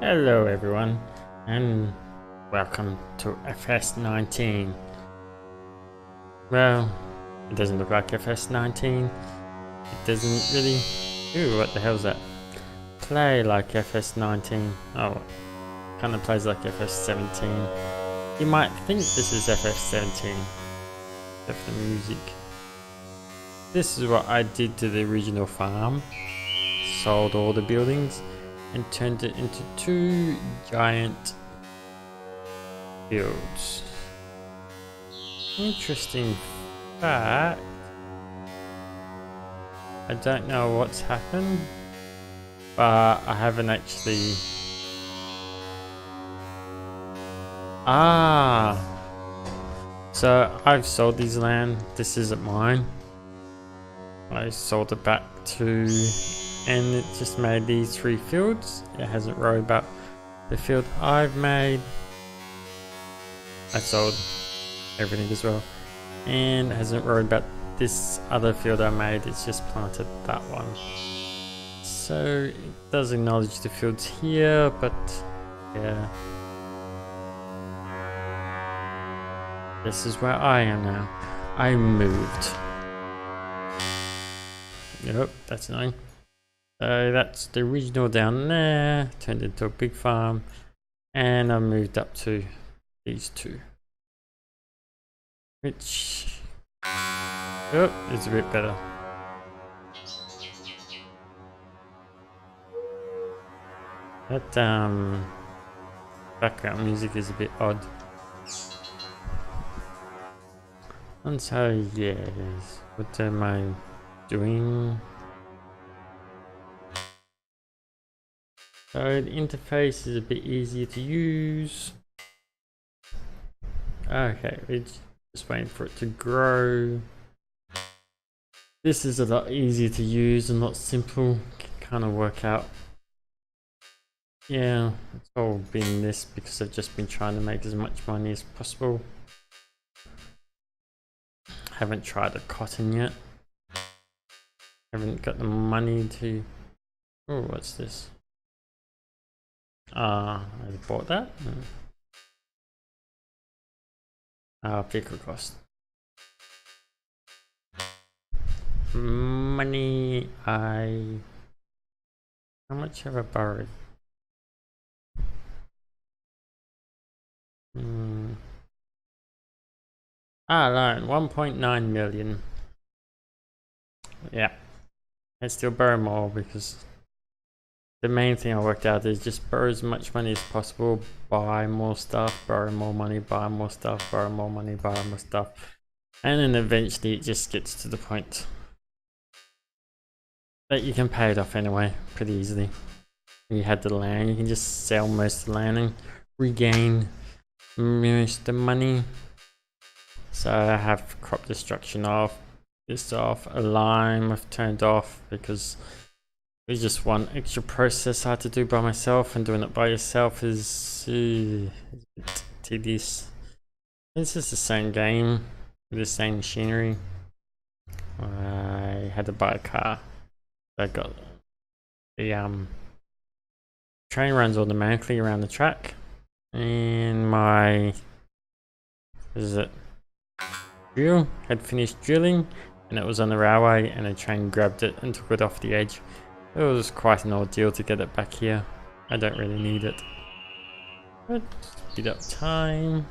Hello everyone, and welcome to fs19. Well, it doesn't look like fs19. It doesn't really... Ooh, what the hell's that? Play like fs19. Oh, kind of plays like fs17. You might think this is fs17. Except the music. This is what I did to the original farm. Sold all the buildings and turned it into 2 giant fields. Interesting fact. I don't know what's happened, but I haven't actually... So I've sold these land. This isn't mine. I sold it back to... and it just made these 3 fields. It hasn't worried about the field I've made. I sold everything as well, and it hasn't worried about this other field I made. It's just planted that one. So it does acknowledge the fields here, but yeah, this is where I am now. I moved. Yep, that's annoying. So that's the original down there, turned into a big farm, and I moved up to these 2. Which is a bit better. That background music is a bit odd. And so yes, what am I doing? So the interface is a bit easier to use. Okay, we're just waiting for it to grow. This is a lot easier to use and a lot simple. Can kind of work out. Yeah, it's all been this because I've just been trying to make as much money as possible. Haven't tried the cotton yet. Haven't got the money to... Oh, what's this? I bought that. Vehicle cost. Money. How much have I borrowed? Loan 1.9 million. Yeah, I still borrow more because the main thing I worked out is just borrow as much money as possible, buy more stuff, borrow more money, buy more stuff, borrow more money, buy more stuff, and then eventually it just gets to the point that you can pay it off anyway pretty easily. When you had the land, you can just sell most of the land and regain most of the money. So I have crop destruction off, this off, a lime I've turned off because it's just one extra process I had to do by myself, and doing it by yourself is a bit tedious. This is the same game with the same machinery. I had to buy a car. I got the train runs automatically around the track, and my drill had finished drilling, and it was on the railway, and a train grabbed it and took it off the edge. It was quite an ordeal to get it back here. I don't really need it, but speed up time.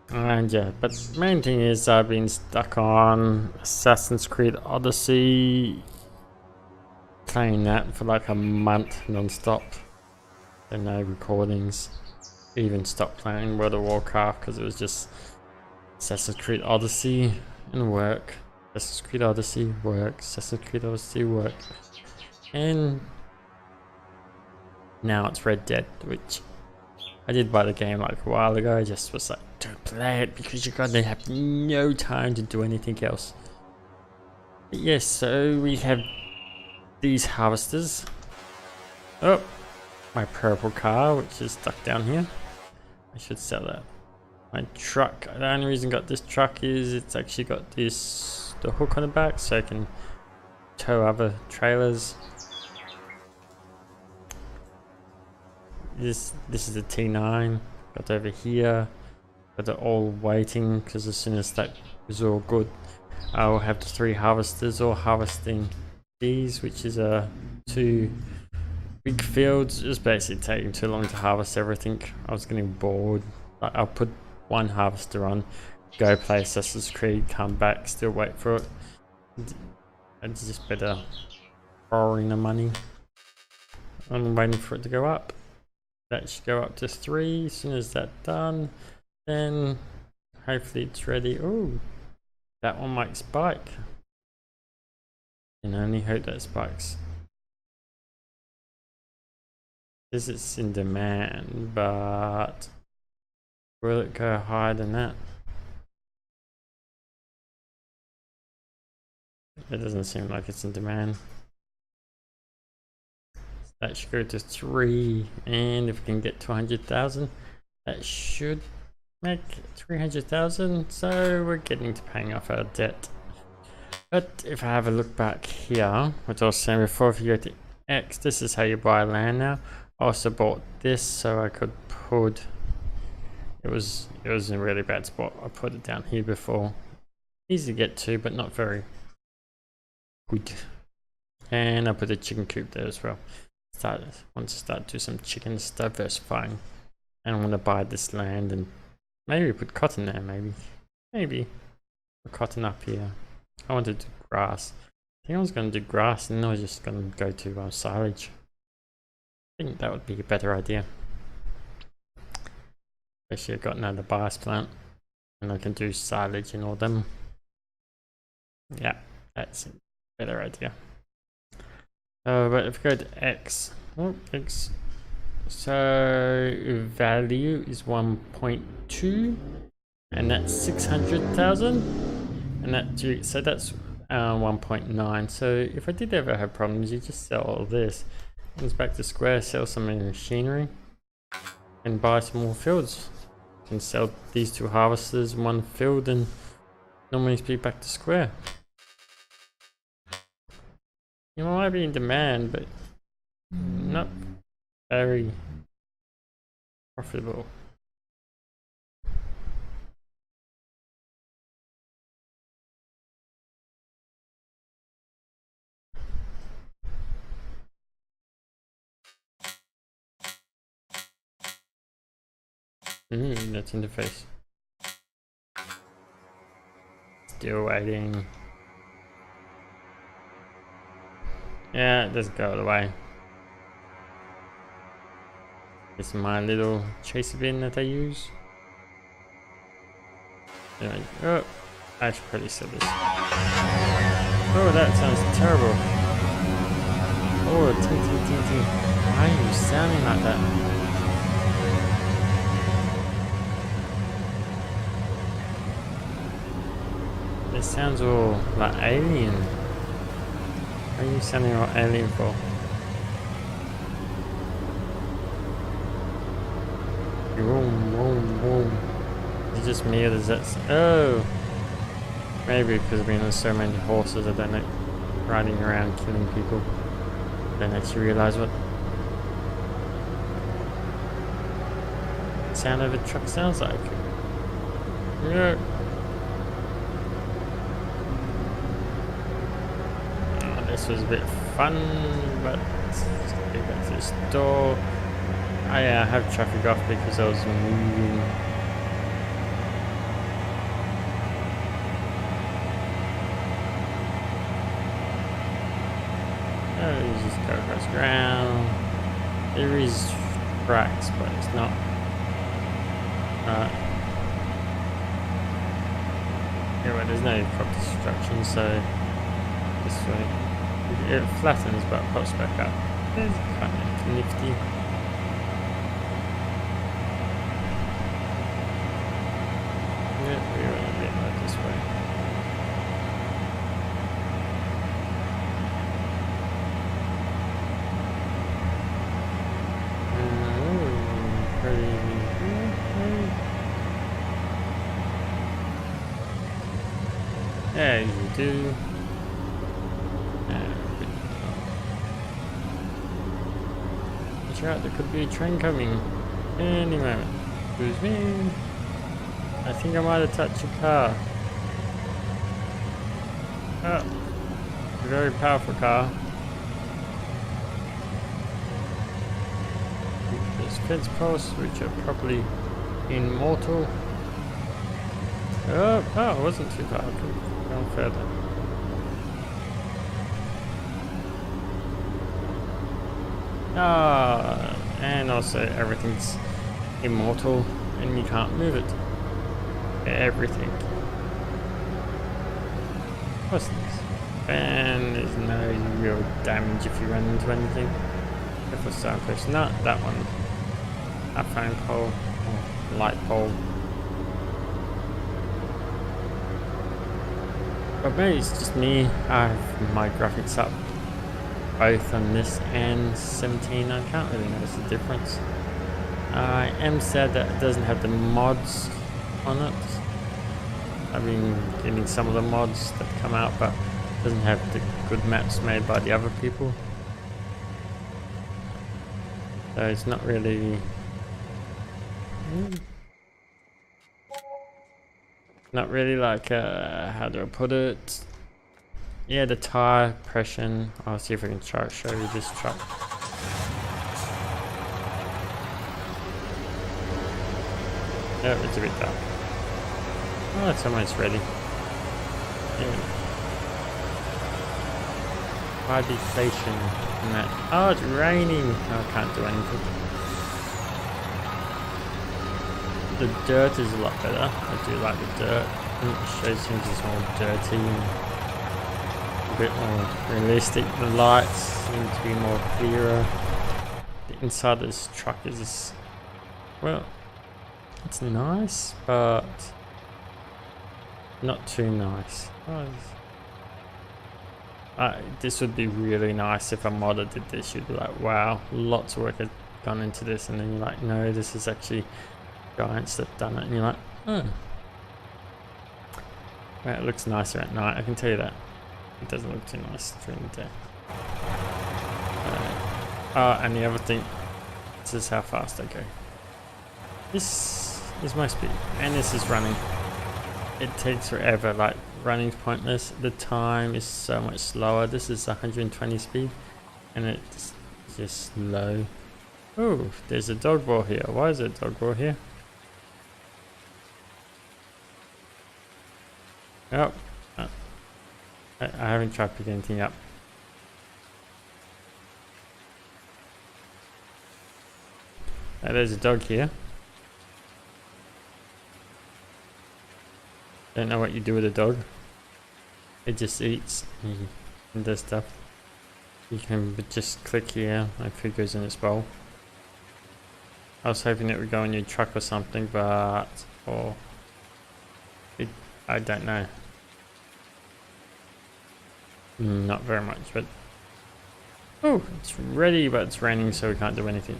And yeah, but the main thing is I've been stuck on Assassin's Creed Odyssey, playing that for like a month non-stop. There are no recordings. Even stopped playing World of Warcraft because it was just Assassin's Creed Odyssey and work. Assassin's Creed Odyssey, work. Assassin's Creed Odyssey, work. And now it's Red Dead, which I did buy the game like a while ago. I just was like, don't play it because you're gonna have no time to do anything else. But yes, so we have these harvesters. Oh, my purple car, which is stuck down here. I should sell that. My truck, the only reason I got this truck is it's actually got the hook on the back, so I can tow other trailers. This is a T9. Got over here. Got it all waiting because as soon as that is all good, I'll have the 3 harvesters all harvesting these, which is 2 big fields. Just basically taking too long to harvest everything. I was getting bored. I'll put 1 harvester on, go play Assassin's Creed, come back, still wait for it. It's just better borrowing the money. I'm waiting for it to go up. That should go up to 3. As soon as that's done, then hopefully it's ready. Oh, that one might spike. Can only hope that spikes. This is in demand, but will it go higher than that? It doesn't seem like it's in demand. That should go to 3, and if we can get to 100,000, that should make 300,000. So we're getting to paying off our debt. But if I have a look back here, what I was saying before, if you go to X, this is how you buy land now. I also bought this so I could put. It was in a really bad spot. I put it down here before. Easy to get to, but not very good. And I put a chicken coop there as well. Want to start do some chicken diversifying, and I want to buy this land and maybe put cotton there. Maybe put cotton up here. I want to do grass. I think I was going to do grass, and I was just going to go to silage. I think that would be a better idea. Especially I've got another bias plant, and I can do silage and all them. Yeah, that's a better idea. But if we go to X, so value is 1.2, and that's 600,000, and so that's 1.9. So if I did ever have problems, you just sell all this, comes back to square, sell some machinery, and buy some more fields. You can sell these 2 harvesters, 1 field, and normally be back to square. You might be in demand, but not very profitable. That's interface. Still waiting. Yeah, it doesn't go all the way. It's my little chaser bin that I use. Anyway, oh, I should probably sell this. Oh, that sounds terrible. Oh, ting. Why are you sounding like that? It sounds all like alien. What are you sounding all alien for? Boom. Is it just me or does that... Oh! Maybe because I've been on so many horses I don't like riding around killing people. I don't actually realise what the sound of a truck sounds like. Yeah. This was a bit fun, but let's go back to the store. I have traffic off because I was moving. Oh, you just go across ground. There is tracks, but it's not. Anyway, there's no crop destruction, so this way. It flattens but pops back up. It's kind of nifty. Yeah, we went a bit like this way. There you do. Watch out, there could be a train coming any moment. Excuse me. I think I might have touched your car. Oh, very powerful car. There's fence posts which are probably immortal. Oh, it wasn't too far. I could have gone further. And also everything's immortal and you can't move it. Everything. What's this? And there's no real damage if you run into anything. If it's signpost, not that one. A phone pole or light pole. But maybe it's just me. I have my graphics up both on this and 17. I can't really notice the difference. I am sad that it doesn't have the mods on it. I've been getting some of the mods that come out, but it doesn't have the good maps made by the other people. So it's not really... Not really like, how do I put it? Yeah, the tire pressure. I'll see if I can try to show you this truck. Oh, it's a bit dark. Oh, it's almost ready. Yeah. High deflation and that. Oh, it's raining. Oh, I can't do anything. The dirt is a lot better. I do like the dirt. It shows things as more dirty and a bit more realistic. The lights seem to be more clearer. The inside of this truck is, well, it's nice, but not too nice. This would be really nice if a modder did this. You'd be like, wow, lots of work has gone into this, and then you're like, no, this is actually giants that done it, and you're like, oh. Well, it looks nicer at night, I can tell you that. It doesn't look too nice during the day. And the other thing, this is how fast I go. This is my speed, and this is running. It takes forever, like running's pointless. The time is so much slower. This is 120 speed, and it's just low. Oh, there's a dog wall here. Why is there a dog wall here? Oh, I haven't tried picking anything up. There's a dog here. Don't know what you do with a dog. It just eats and does stuff. You can just click here and food goes in its bowl. I was hoping it would go in your truck or something, but I don't know. Not very much, but oh, it's ready, but it's raining, so we can't do anything.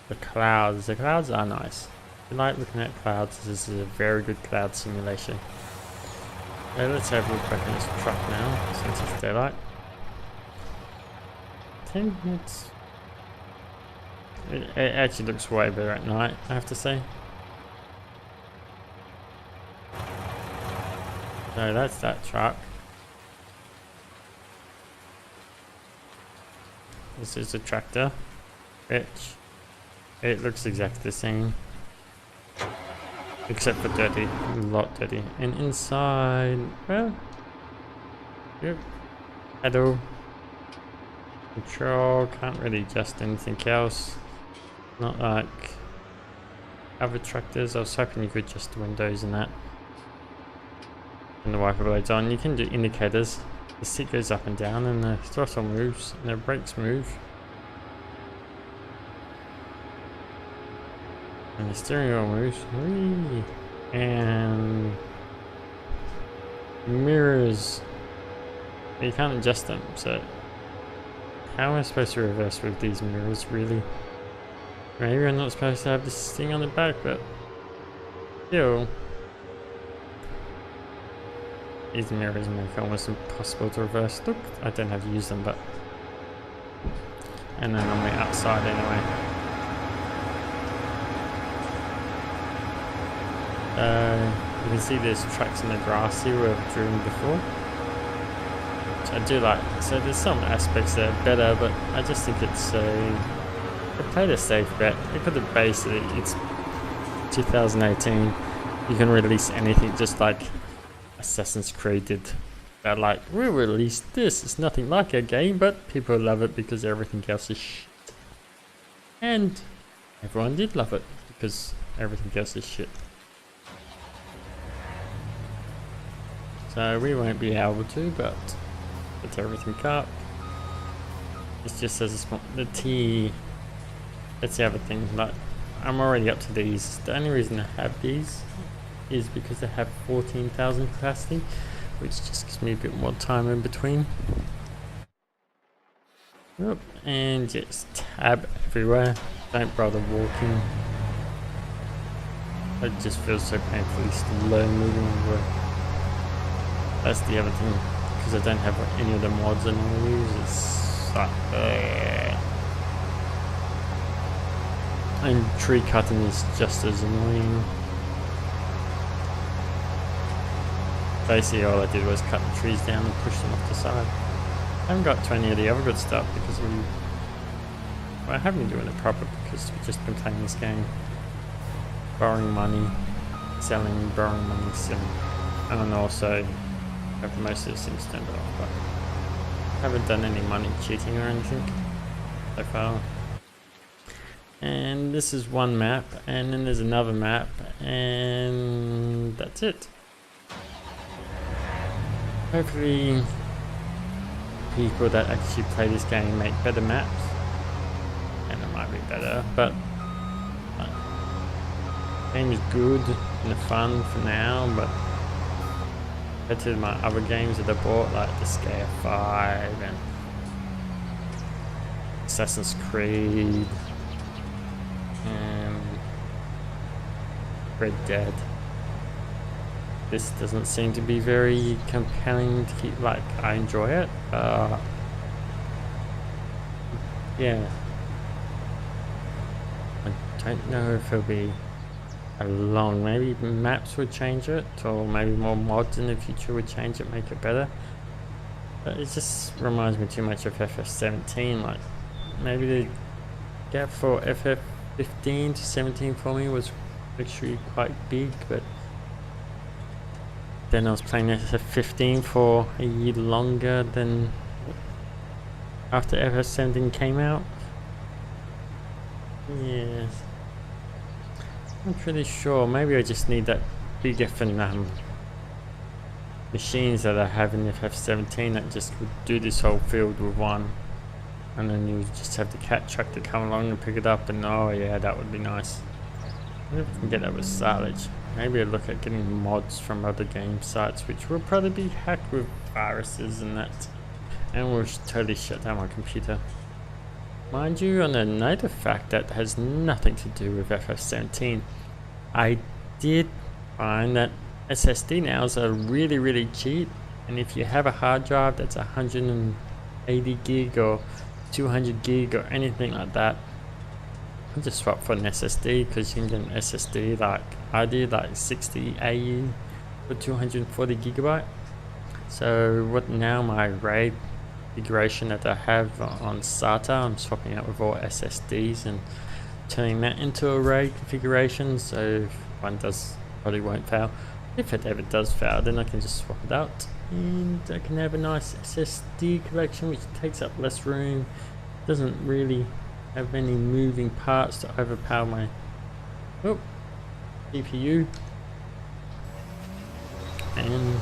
The clouds are nice. If you like looking at clouds, this is a very good cloud simulation. Okay, let's have a look back in this truck now, since it's daylight. 10 minutes. It actually looks way better at night, I have to say. So that's that truck. This is a tractor, which it looks exactly the same, except for dirty, a lot dirty. And inside, well, yep, pedal, control, can't really adjust anything else. Not like other tractors. I was hoping you could adjust the windows and that. And the wiper blades on. You can do indicators. The seat goes up and down, and the throttle moves, and the brakes move. And the steering wheel moves. Whee! And mirrors. You can't adjust them, so how am I supposed to reverse with these mirrors, really? Maybe I'm not supposed to have this thing on the back, but still. These mirrors make it almost impossible to reverse. Look, I don't have to use them, but and then on the outside anyway. You can see there's tracks in the grass here where I've driven before, which I do like. So there's some aspects that are better, but I just think it's I played a safe bet. They could have basically, it's 2018, you can release anything just like Assassin's Creed did. They're like, we released this, it's nothing like a game, but people love it because everything else is shit. And everyone did love it because everything else is shit. So we won't be able to, but put everything up. It just says the T. That's the other thing, like I'm already up to these. The only reason I have these is because they have 14,000 capacity, which just gives me a bit more time in between. Yep, and just tab everywhere. Don't bother walking. It just feels so painfully slow moving everywhere. That's the other thing, because I don't have any of the mods I normally use. It's like and tree cutting is just as annoying. Basically all I did was cut the trees down and push them off the side. I haven't got to any of the other good stuff because I haven't been doing it proper because we've just been playing this game. Borrowing money, selling, borrowing money, selling. And also have most of the things turned off, but I haven't done any money cheating or anything so far. And this is one map, and then there's another map, and that's it. Hopefully people that actually play this game make better maps, and it might be better, but the game is good and fun for now, but compared to my other games that I bought, like the Scare 5 and Assassin's Creed and Red Dead, this doesn't seem to be very compelling to keep, like, I enjoy it, yeah, I don't know if it'll be long. Maybe maps would change it, or maybe more mods in the future would change it, make it better, but it just reminds me too much of fs19. Like, maybe the gap for ff15 to 17 for me was actually quite big, but then I was playing ff15 for a year longer than after ff17 came out. Yeah, I'm pretty sure. Maybe I just need that bigger machines that I have in FF17 that just would do this whole field with one, and then you just have the cat truck to come along and pick it up, and oh yeah, that would be nice. I wonder if we can get that with silage. Maybe I'll look at getting mods from other game sites, which will probably be hacked with viruses and that, and will totally shut down my computer. Mind you, on a note of fact that has nothing to do with FF17, I did find that SSD nows are really cheap, and if you have a hard drive that's 180 gig or 200 gig or anything like that, I'll just swap for an SSD, because you can get an SSD like I did, like 60 AU for 240 gigabyte. So what now, my RAID configuration that I have on SATA, I'm swapping out with all SSDs and turning that into a RAID configuration, so if one does, probably won't fail. If it ever does fail, then I can just swap it out and I can have a nice SSD collection which takes up less room, doesn't really have any moving parts to overpower my CPU, and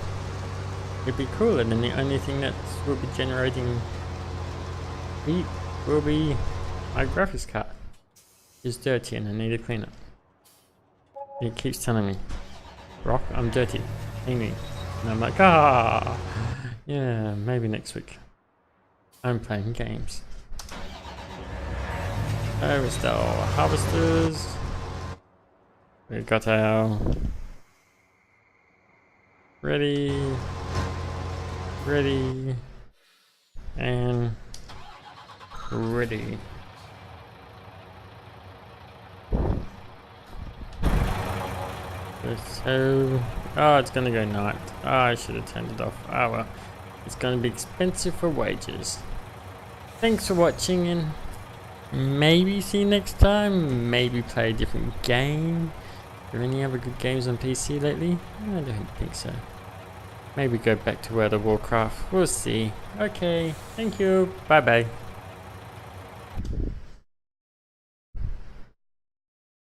it'd be cool. And then the only thing that will be generating heat will be my graphics card. It's dirty and I need to clean it. It keeps telling me, Rock, I'm dirty, clean me. And I'm like, yeah, maybe next week. I'm playing games. There's the harvesters. We've got our ready, and ready. So, oh, it's gonna go night. Oh, I should have turned it off. Oh well, it's gonna be expensive for wages. Thanks for watching, and maybe see you next time. Maybe play a different game. Are there any other good games on PC lately? I don't think so. Maybe go back to World of Warcraft. We'll see. Okay, thank you. Bye bye.